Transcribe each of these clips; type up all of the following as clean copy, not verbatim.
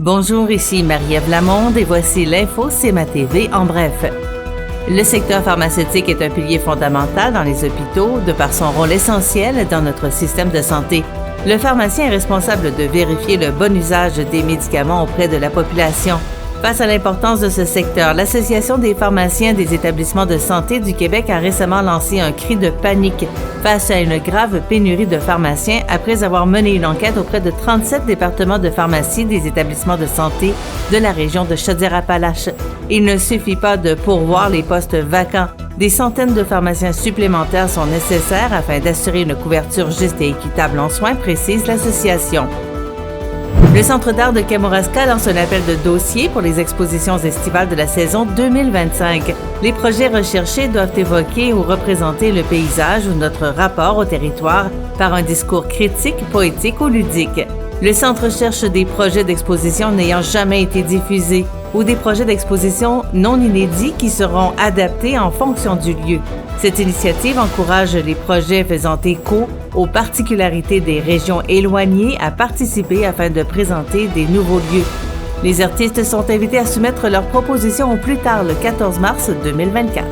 Bonjour, ici Marie-Ève Lamonde et voici l'info CMA TV en bref. Le secteur pharmaceutique est un pilier fondamental dans les hôpitaux de par son rôle essentiel dans notre système de santé. Le pharmacien est responsable de vérifier le bon usage des médicaments auprès de la population. Face à l'importance de ce secteur, l'Association des pharmaciens des établissements de santé du Québec a récemment lancé un cri de panique face à une grave pénurie de pharmaciens après avoir mené une enquête auprès de 37 départements de pharmacie des établissements de santé de la région de Chaudière-Appalaches. Il ne suffit pas de pourvoir les postes vacants. Des centaines de pharmaciens supplémentaires sont nécessaires afin d'assurer une couverture juste et équitable en soins, précise l'association. Le Centre d'art de Kamouraska lance un appel de dossier pour les expositions estivales de la saison 2025. Les projets recherchés doivent évoquer ou représenter le paysage ou notre rapport au territoire par un discours critique, poétique ou ludique. Le Centre cherche des projets d'exposition n'ayant jamais été diffusés ou des projets d'exposition non inédits qui seront adaptés en fonction du lieu. Cette initiative encourage les projets faisant écho aux particularités des régions éloignées à participer afin de présenter des nouveaux lieux. Les artistes sont invités à soumettre leurs propositions au plus tard le 14 mars 2024.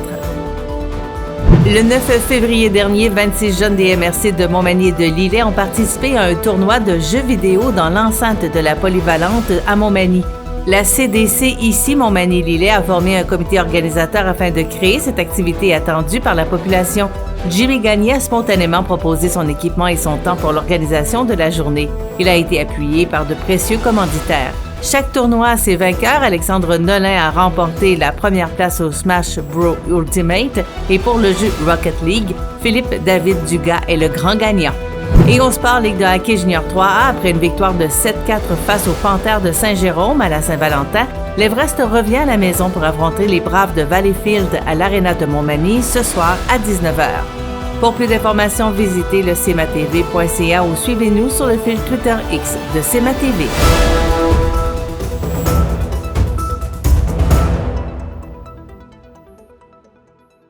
Le 9 février dernier, 26 jeunes des MRC de Montmagny et de Lillet ont participé à un tournoi de jeux vidéo dans l'enceinte de la Polyvalente à Montmagny. La CDC ici, Montmagny-Lillet, a formé un comité organisateur afin de créer cette activité attendue par la population. Jimmy Gagné a spontanément proposé son équipement et son temps pour l'organisation de la journée. Il a été appuyé par de précieux commanditaires. Chaque tournoi a ses vainqueurs. Alexandre Nolin a remporté la première place au Smash Bros Ultimate et pour le jeu Rocket League, Philippe David Dugas est le grand gagnant. Et on se parle Ligue de hockey junior 3A après une victoire de 7-4 face aux Panthères de Saint-Jérôme à la Saint-Valentin. L'Everest revient à la maison pour affronter les Braves de Valleyfield à l'Arena de Montmagny ce soir à 19h. Pour plus d'informations, visitez le cmatv.ca ou suivez-nous sur le fil Twitter X de CMA TV.